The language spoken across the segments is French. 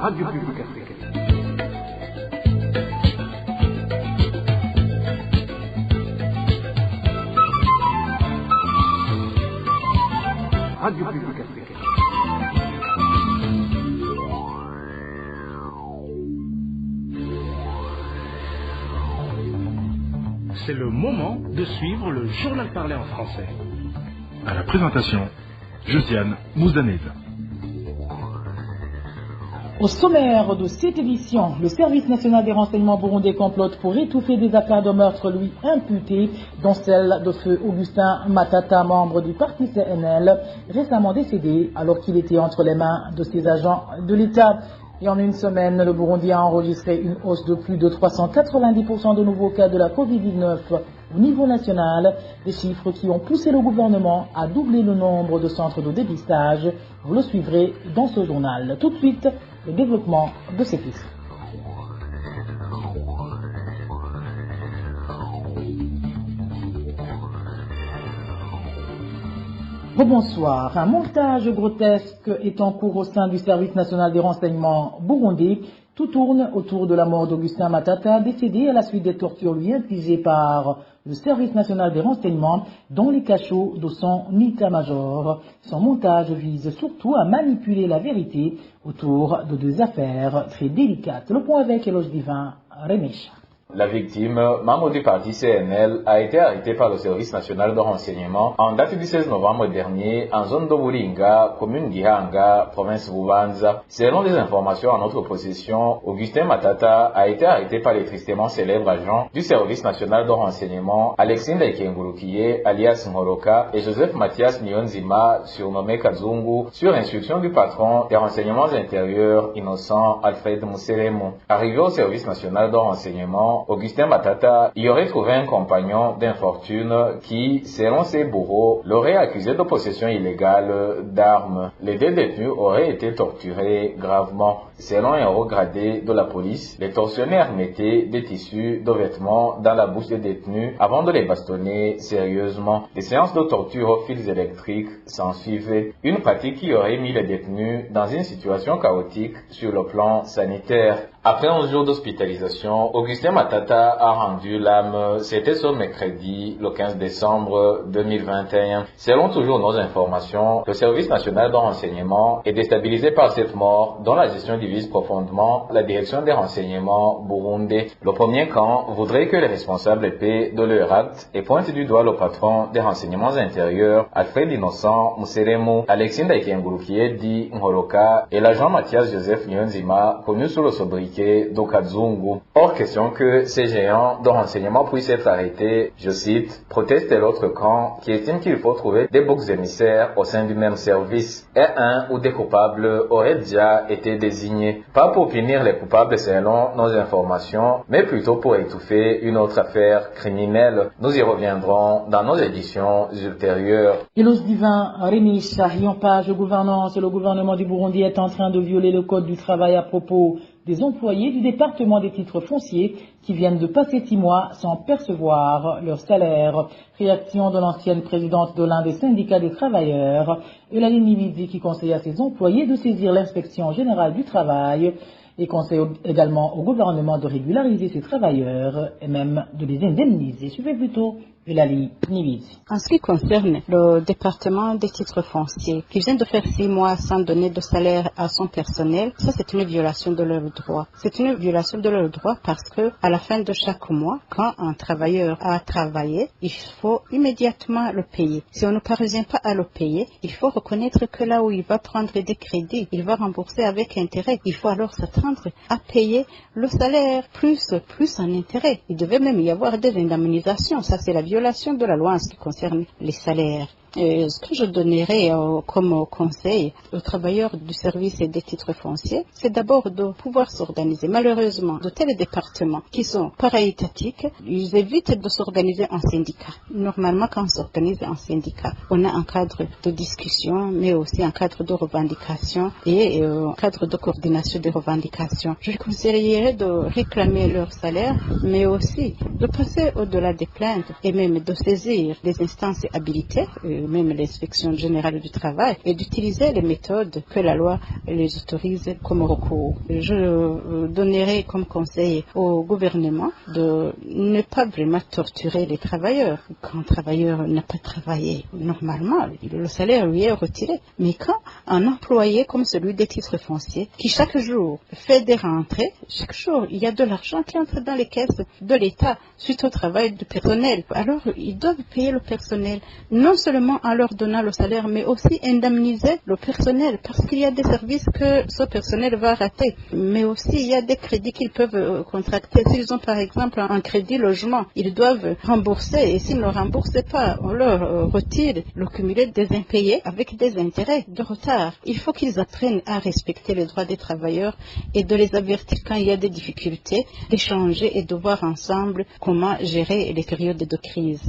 Radio Publique Africaine. Radio Publique Africaine. C'est le moment de suivre le journal parlé en français. À la présentation, Josiane Mouzanez. Au sommaire de cette édition, le service national des renseignements burundais complote pour étouffer des affaires de meurtre lui imputées, dont celle de feu Augustin Matata, membre du parti CNL, récemment décédé alors qu'il était entre les mains de ses agents de l'État. Et en une semaine, le Burundi a enregistré une hausse de plus de 390% de nouveaux cas de la Covid-19 au niveau national, des chiffres qui ont poussé le gouvernement à doubler le nombre de centres de dépistage. Vous le suivrez dans ce journal. Tout de suite, le développement de ces titres. Bonsoir. Un montage grotesque est en cours au sein du service national des renseignements burundais. Tout tourne autour de la mort d'Augustin Matata, décédé à la suite des tortures lui infligées par le service national des renseignements dans les cachots de son état-major. Son montage vise surtout à manipuler la vérité autour de deux affaires très délicates. Le point avec Éloge Divin, Remecha. La victime, membre du parti CNL, a été arrêtée par le service national de renseignement en date du 16 novembre dernier en zone de Buringa, commune Gihanga, province Bubanza. Selon des informations en notre possession, Augustin Matata a été arrêté par les tristement célèbres agents du service national de renseignement Alexis Ndaïkengurukiye, alias Nkoroka, et Joseph Mathias Niyonzima, surnommé Kazungu, sur instruction du patron des renseignements intérieurs innocent Alfred Museremu. Arrivé au service national de renseignement, Augustin Matata y aurait trouvé un compagnon d'infortune qui, selon ses bourreaux, l'aurait accusé de possession illégale d'armes. Les deux détenus auraient été torturés gravement. Selon un haut gradé de la police, les tortionnaires mettaient des tissus de vêtements dans la bouche des détenus avant de les bastonner sérieusement. Des séances de torture aux fils électriques s'en suivaient. Une pratique qui aurait mis les détenus dans une situation chaotique sur le plan sanitaire. Après 11 jours d'hospitalisation, Augustin Matata a rendu l'âme. C'était ce mercredi, le 15 décembre 2021. Selon toujours nos informations, le service national de renseignement est déstabilisé par cette mort dont la gestion divise profondément la direction des renseignements burundais. Le premier camp voudrait que les responsables paient de leur acte et pointe du doigt le patron des renseignements intérieurs, Alfred Innocent Museremu, Alexis Ndaïkengurukiye dit Nkoroka et l'agent Mathias Joseph Niyonzima, connu sous le sobriquet d'Okazungu. Hors question que ces géants de renseignement puissent être arrêtés, je cite, proteste l'autre camp qui estime qu'il faut trouver des boucs émissaires au sein du même service et un ou des coupables auraient déjà été désignés. Pas pour punir les coupables selon nos informations, mais plutôt pour étouffer une autre affaire criminelle. Nous y reviendrons dans nos éditions ultérieures. Éloge Divin, Remecha, en page gouvernance, le gouvernement du Burundi est en train de violer le code du travail à propos des employés du département des titres fonciers qui viennent de passer 6 mois sans percevoir leur salaire. Réaction de l'ancienne présidente de l'un des syndicats des travailleurs, Eulalie Nivizi, qui conseille à ses employés de saisir l'inspection générale du travail et conseille également au gouvernement de régulariser ses travailleurs et même de les indemniser. Suivez plutôt Eulalie Nivizi. En ce qui concerne le département des titres fonciers, qui vient de faire 6 mois sans donner de salaire à son personnel, ça c'est une violation de leurs droits. C'est une violation de leurs droits parce que à la fin de chaque mois, quand un travailleur a travaillé, il faut immédiatement le payer. Si on ne parvient pas à le payer, il faut reconnaître que là où il va prendre des crédits, il va rembourser avec intérêt. Il faut alors s'attendre à payer le salaire plus en intérêt. Il devait même y avoir des indemnisations. Ça c'est la violation de la loi en ce qui concerne les salaires. Ce que je donnerais comme conseil aux travailleurs du service et des titres fonciers, c'est d'abord de pouvoir s'organiser. Malheureusement, de tels départements qui sont para-étatiques, ils évitent de s'organiser en syndicat. Normalement, quand on s'organise en syndicat, on a un cadre de discussion, mais aussi un cadre de revendication et un cadre de coordination des revendications. Je conseillerais de réclamer leur salaire, mais aussi de passer au-delà des plaintes et même de saisir les instances habilitées, même l'inspection générale du travail, et d'utiliser les méthodes que la loi les autorise comme recours. Je donnerai comme conseil au gouvernement de ne pas vraiment torturer les travailleurs. Quand un travailleur n'a pas travaillé normalement, le salaire lui est retiré. Mais quand un employé comme celui des titres fonciers, qui chaque jour fait des rentrées, chaque jour il y a de l'argent qui entre dans les caisses de l'État suite au travail du personnel, alors ils doivent payer le personnel, non seulement en leur donnant le salaire, mais aussi indemniser le personnel, parce qu'il y a des services que ce personnel va rater, mais aussi il y a des crédits qu'ils peuvent contracter. S'ils ont par exemple un crédit logement, ils doivent rembourser, et s'ils ne remboursent pas, on leur retire le cumulé des impayés avec des intérêts de retard. Il faut qu'ils apprennent à respecter les droits des travailleurs et de les avertir quand il y a des difficultés, d'échanger et de voir ensemble comment gérer les périodes de crise.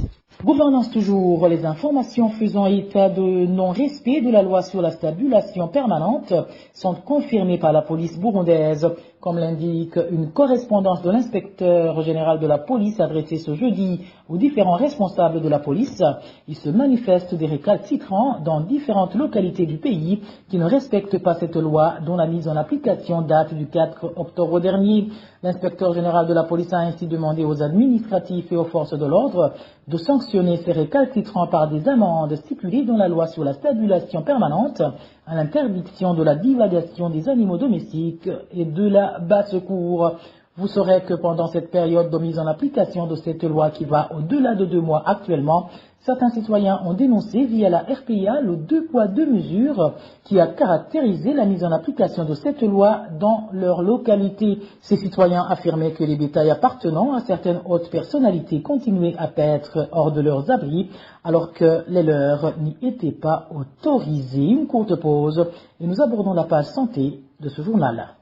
Gouvernance toujours, les informations faisant état de non-respect de la loi sur la stabilisation permanente sont confirmées par la police burundaise. Comme l'indique une correspondance de l'inspecteur général de la police adressée ce jeudi aux différents responsables de la police, il se manifeste des récalcitrants dans différentes localités du pays qui ne respectent pas cette loi dont la mise en application date du 4 octobre dernier. L'inspecteur général de la police a ainsi demandé aux administratifs et aux forces de l'ordre de sanctionner ces récalcitrants par des amendes stipulées dans la loi sur la stabilisation permanente à l'interdiction de la divagation des animaux domestiques et de la basse-cour. Vous saurez que pendant cette période de mise en application de cette loi qui va au-delà de 2 mois actuellement, certains citoyens ont dénoncé via la RPA le 2 poids 2 mesures qui a caractérisé la mise en application de cette loi dans leur localité. Ces citoyens affirmaient que les bétails appartenant à certaines hautes personnalités continuaient à paître hors de leurs abris alors que les leurs n'y étaient pas autorisés. Une courte pause et nous abordons la page santé de ce journal.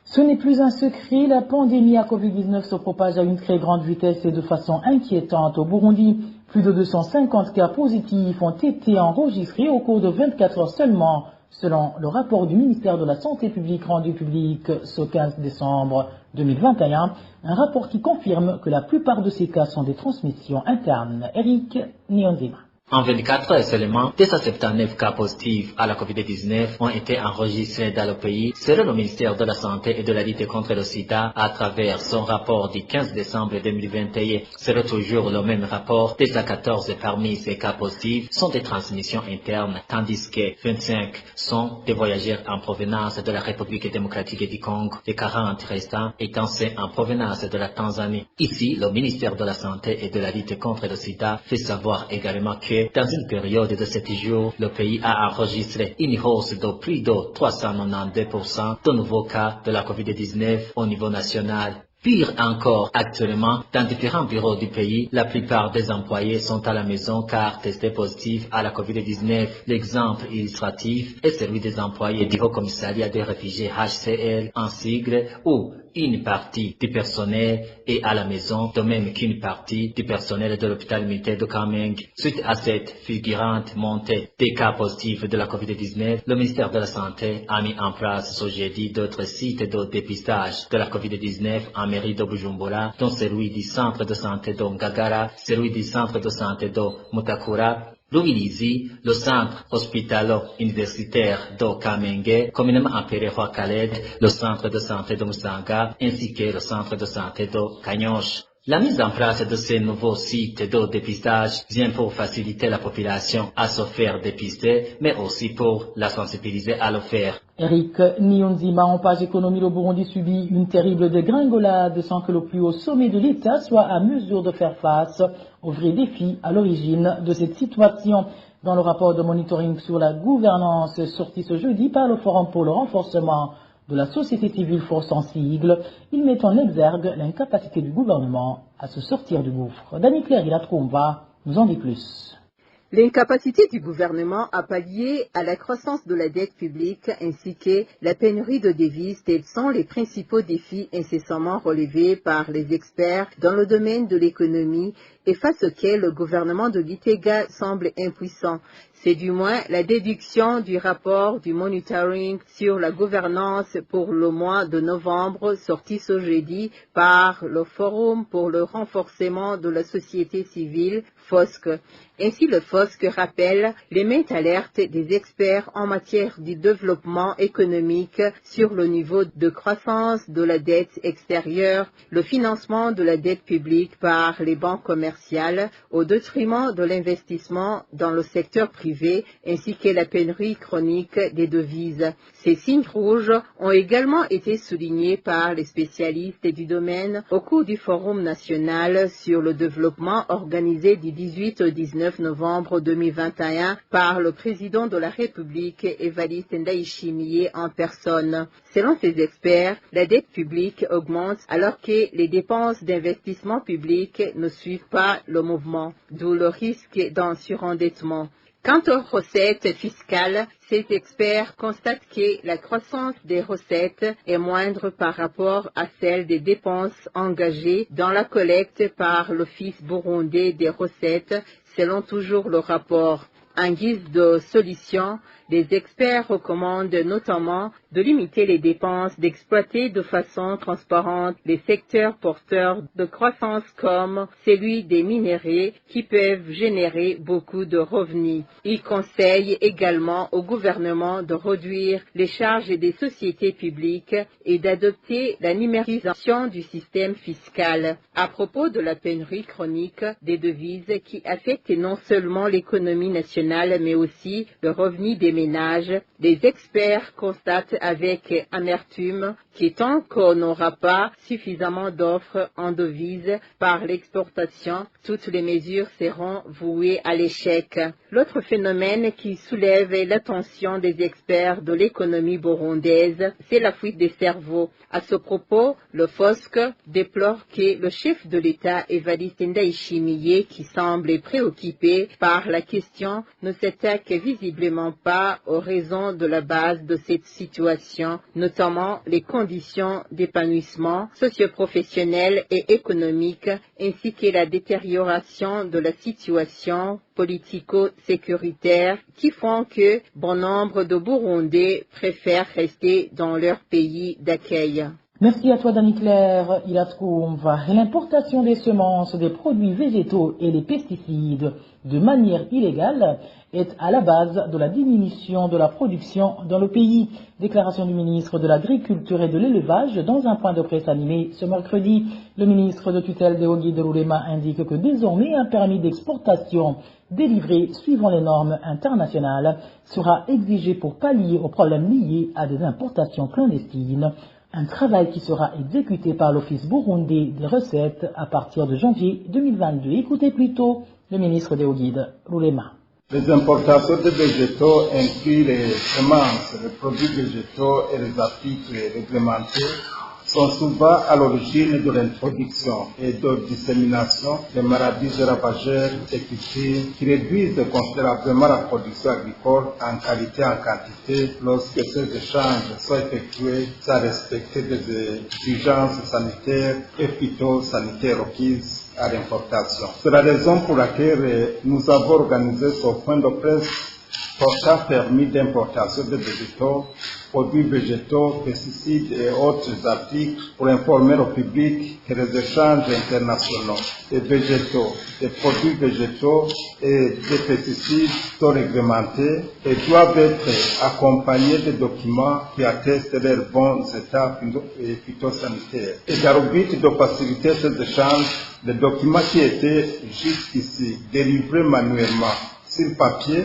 Ce n'est plus un secret, la pandémie à Covid-19 se propage à une très grande vitesse et de façon inquiétante au Burundi. Plus de 250 cas positifs ont été enregistrés au cours de 24 heures seulement, selon le rapport du ministère de la Santé publique rendu public ce 15 décembre 2021, un rapport qui confirme que la plupart de ces cas sont des transmissions internes. Eric Nionzima. En 24 heures seulement, 279 cas positifs à la COVID-19 ont été enregistrés dans le pays, selon le ministère de la Santé et de la lutte contre le sida à travers son rapport du 15 décembre 2021. C'est toujours le même rapport. 214 parmi ces cas positifs sont des transmissions internes, tandis que 25 sont des voyageurs en provenance de la République démocratique du Congo, les 40 restants étant ceux en provenance de la Tanzanie. Ici, le ministère de la Santé et de la lutte contre le sida fait savoir également que dans une période de 7 jours, le pays a enregistré une hausse de plus de 392% de nouveaux cas de la COVID-19 au niveau national. Pire encore, actuellement, dans différents bureaux du pays, la plupart des employés sont à la maison car testés positifs à la COVID-19. L'exemple illustratif est celui des employés du Haut-Commissariat des réfugiés HCR en sigle où une partie du personnel est à la maison, de même qu'une partie du personnel de l'hôpital militaire de Kameng. Suite à cette fulgurante montée des cas positifs de la COVID-19, le ministère de la Santé a mis en place ce jeudi d'autres sites de dépistage de la COVID-19 en mairie de Bujumbura, dont celui du centre de santé de Ngagara, celui du centre de santé de Mutakura, Louis-Lizy, le centre hospitalo-universitaire de Kamenge, communément appelé Roi Khaled, le centre de santé de Musanga, ainsi que le centre de santé de Kanyosh. La mise en place de ces nouveaux sites de dépistage vient pour faciliter la population à se faire dépister, mais aussi pour la sensibiliser à le faire. Eric Nionzima, en page économie, le Burundi subit une terrible dégringolade sans que le plus haut sommet de l'État soit à mesure de faire face aux vrais défis à l'origine de cette situation. Dans le rapport de monitoring sur la gouvernance sorti ce jeudi par le Forum pour le renforcement de la société civile force en sigle, il met en exergue l'incapacité du gouvernement à se sortir du gouffre. Dani Claire Gilatkomba nous en dit plus. L'incapacité du gouvernement à pallier à la croissance de la dette publique ainsi que la pénurie de devises, tels sont les principaux défis incessamment relevés par les experts dans le domaine de l'économie et face auquel le gouvernement de Gitega semble impuissant. C'est du moins la déduction du rapport du monitoring sur la gouvernance pour le mois de novembre sorti ce jeudi par le Forum pour le renforcement de la société civile, FOSC. Ainsi, le FOSC rappelle les maintes alertes des experts en matière du développement économique sur le niveau de croissance de la dette extérieure, le financement de la dette publique par les banques commerciales au détriment de l'investissement dans le secteur privé ainsi que la pénurie chronique des devises. Ces signes rouges ont également été soulignés par les spécialistes du domaine au cours du Forum national sur le développement organisé du 18 au 19 novembre 2021 par le président de la République, Évariste Ndayishimiye, en personne. Selon ces experts, la dette publique augmente alors que les dépenses d'investissement public ne suivent pas le mouvement, d'où le risque d'un surendettement. Quant aux recettes fiscales, ces experts constatent que la croissance des recettes est moindre par rapport à celle des dépenses engagées dans la collecte par l'Office burundais des recettes, selon toujours le rapport. En guise de solution, les experts recommandent notamment de limiter les dépenses, d'exploiter de façon transparente les secteurs porteurs de croissance comme celui des minerais qui peuvent générer beaucoup de revenus. Ils conseillent également au gouvernement de réduire les charges des sociétés publiques et d'adopter la numérisation du système fiscal. À propos de la pénurie chronique des devises qui affecte non seulement l'économie nationale mais aussi le revenu des ménages, les experts constatent avec amertume que tant qu'on n'aura pas suffisamment d'offres en devises par l'exportation, toutes les mesures seront vouées à l'échec. L'autre phénomène qui soulève l'attention des experts de l'économie burundaise, c'est la fuite des cerveaux. À ce propos, le FOSC déplore que le chef de l'État, Évariste Ndayishimiye, qui semble préoccupé par la question, ne s'attaque visiblement pas aux raisons de la base de cette situation, notamment les conditions d'épanouissement socio-professionnel et économique, ainsi que la détérioration de la situation politico-sécuritaire qui font que bon nombre de Burundais préfèrent rester dans leur pays d'accueil. Merci à toi, Dani Claire. L'importation des semences, des produits végétaux et des pesticides de manière illégale est à la base de la diminution de la production dans le pays. Déclaration du ministre de l'Agriculture et de l'Élevage dans un point de presse animé ce mercredi. Le ministre de tutelle des Oguides Rulema indique que désormais un permis d'exportation délivré suivant les normes internationales sera exigé pour pallier aux problèmes liés à des importations clandestines. Un travail qui sera exécuté par l'Office burundais des recettes à partir de janvier 2022. Écoutez plutôt le ministre des Oguides, Rulema. Les importations de végétaux incluent les semences, les produits végétaux et les articles réglementés sont souvent à l'origine de l'introduction et de dissémination des maladies ravageurs et qui réduisent considérablement la production agricole en qualité et en quantité lorsque ces échanges sont effectués sans respecter des exigences sanitaires et phytosanitaires requises à l'importation. C'est la raison pour laquelle nous avons organisé ce point de presse portant permis d'importation de végétaux, produits végétaux, pesticides et autres articles pour informer le public que les échanges internationaux des végétaux, des produits végétaux et des pesticides sont réglementés et doivent être accompagnés de documents qui attestent leurs bons états phytosanitaires. Et dans le but de faciliter ces échanges, les documents qui étaient jusqu'ici délivrés manuellement sur papier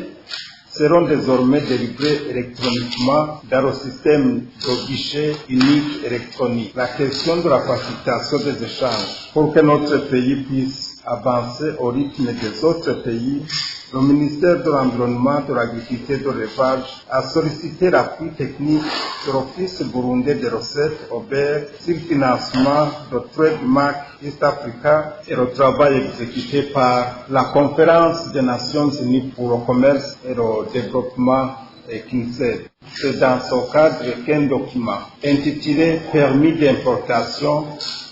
seront désormais délivrés électroniquement dans le système de guichet unique électronique. La question de la facilitation des échanges pour que notre pays puisse avancer au rythme des autres pays, le ministère de l'Environnement, de l'Agriculture et de l'Élevage a sollicité l'appui technique de l'Office burundais des recettes OBER sur le financement de Trademark East Africa et le travail exécuté par la Conférence des Nations Unies pour le commerce et le développement CNICED. C'est dans ce cadre qu'un document intitulé « Permis d'importation »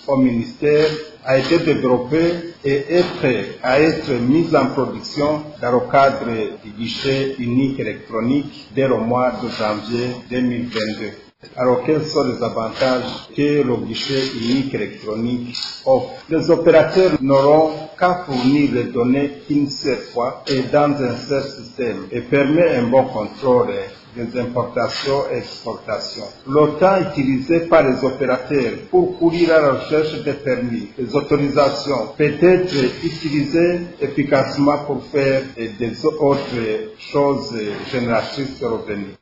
au ministère a été développée et est prêt à être mise en production dans le cadre du guichet unique électronique dès le mois de janvier 2022. Alors quels sont les avantages que le guichet unique électronique offre? Les opérateurs n'auront qu'à fournir les données une seule fois et dans un seul système et permet un bon contrôle des importations et exportations. Le temps utilisé par les opérateurs pour courir à la recherche des permis, des autorisations, peut être utilisé efficacement pour faire des autres choses génératrices de revenus.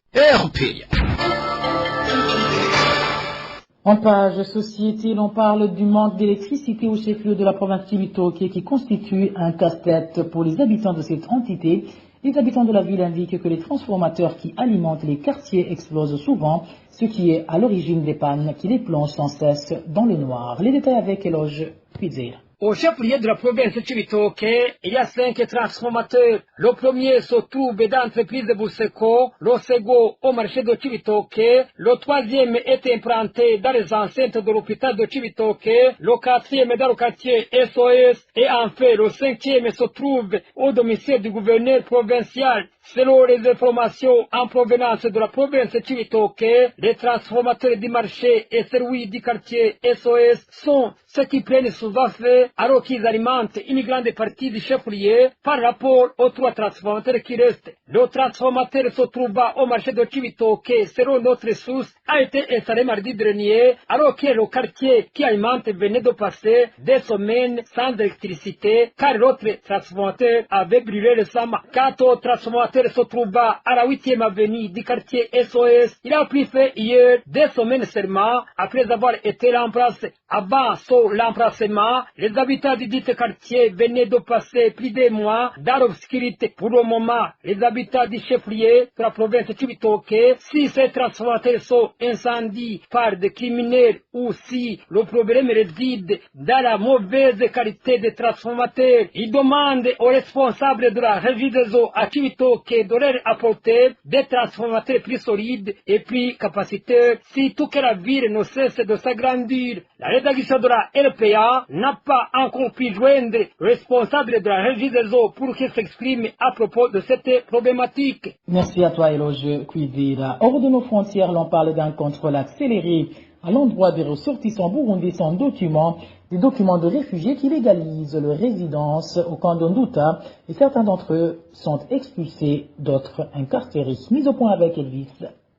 En page société, l'on parle du manque d'électricité au chef-lieu de la province Cibitoke qui constitue un casse-tête pour les habitants de cette entité. Les habitants de la ville indiquent que les transformateurs qui alimentent les quartiers explosent souvent, ce qui est à l'origine des pannes qui les plongent sans cesse dans le noir. Les détails avec Eloge Pizzer. Au chef-lieu de la province de Cibitoke, il y a 5 transformateurs. Le premier se trouve dans l'entreprise de Buseko, le second au marché de Cibitoke, le troisième est implanté dans les enceintes de l'hôpital de Cibitoke, le quatrième dans le quartier SOS, et enfin le cinquième se trouve au domicile du gouverneur provincial. Selon les informations en provenance de la province de Cibitoke, les transformateurs du marché et celui du quartier SOS sont ceux qui prennent souvent feu alors qu'ils alimentent une grande partie du chef-lieu par rapport aux 3 transformateurs qui restent. Le transformateur se trouva au marché de Cibitoke, selon notre source, a été installé mardi dernier alors que le quartier qui alimente venait de passer des semaines sans électricité car l'autre transformateur avait brûlé récemment. Quant au transformateur se trouva à la 8e avenue du quartier SOS. Il a pris fait hier 2 semaines seulement après avoir été remplacé. Avant son remplacement, les habitants du dit quartier venaient de passer plus de mois dans l'obscurité. Pour le moment, les habitants du chef-lieu de la province de Cibitoke, si ces transformateurs sont incendiés par des criminels ou si le problème réside dans la mauvaise qualité des transformateurs, ils demandent aux responsables de la régie des eaux à Cibitoke de leur apporter des transformateurs plus solides et plus capaciteurs, surtout que la ville ne cesse de s'agrandir. La rédaction de la RPA n'a pas encore pu joindre le responsable de la régie des eaux pour qu'il s'exprime à propos de cette problématique. Merci à toi, Eloge Cuivira. Hors de nos frontières, l'on parle d'un contrôle accéléré à l'endroit des ressortissants burundais sans documents, des documents de réfugiés qui légalisent leur résidence au camp d'Onduta, et certains d'entre eux sont expulsés, d'autres incarcérés. Mise au point avec Elvis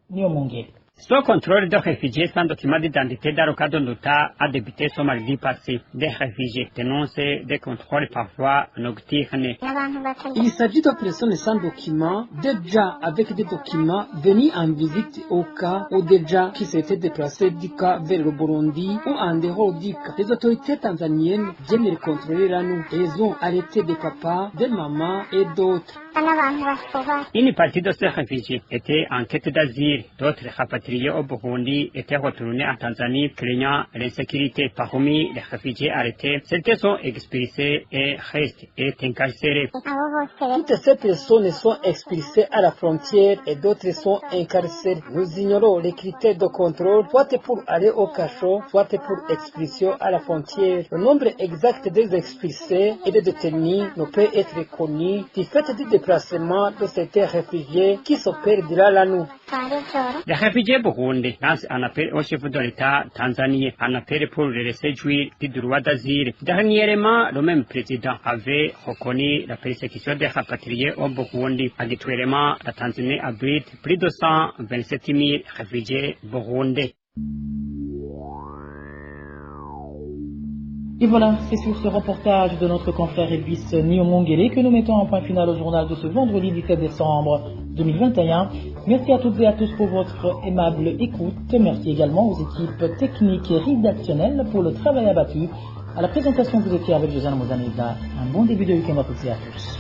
Niomongue. Ce contrôle de réfugiés sans document d'identité dans le cas d'Onduta a débuté ce mardi passé. Des réfugiés dénoncent des contrôles parfois nocturnes. Il s'agit de personnes sans documents, déjà avec des documents venus en visite au cas ou déjà qui s'étaient déplacés du cas vers le Burundi ou en dehors du cas. Les autorités tanzaniennes viennent les contrôler là nous. Elles ont arrêté des papas, des mamans et d'autres. Une partie de ces réfugiés étaient en quête d'asile, d'autres rapatriés au Burundi étaient retournés en Tanzanie craignant l'insécurité. Parmi les réfugiés arrêtés, certains sont expulsés et restent incarcérés. Toutes ces personnes sont expulsées à la frontière et d'autres sont incarcérées. Nous ignorons les critères de contrôle, soit pour aller au cachot, soit pour expulsion à la frontière. Le nombre exact des expulsés et des détenus ne peut être connu du fait du déplacement de ces réfugiés qui s'opèrent de là à nous. Les réfugiés burundais lancent un appel au chef de l'État tanzanien, un appel pour les laisser jouir du droit d'asile. Dernièrement, le même président avait reconnu la persécution des rapatriés au Burundi. Actuellement, la Tanzanie abrite plus de 127 000 réfugiés burundais. Et voilà, c'est sur ce reportage de notre confrère Elvis Niomongele que nous mettons un point final au journal de ce vendredi 17 décembre 2021. Merci à toutes et à tous pour votre aimable écoute. Merci également aux équipes techniques et rédactionnelles pour le travail abattu. À la présentation, vous étiez avec Josiane Mozaneda. Un bon début de week-end à toutes et à tous.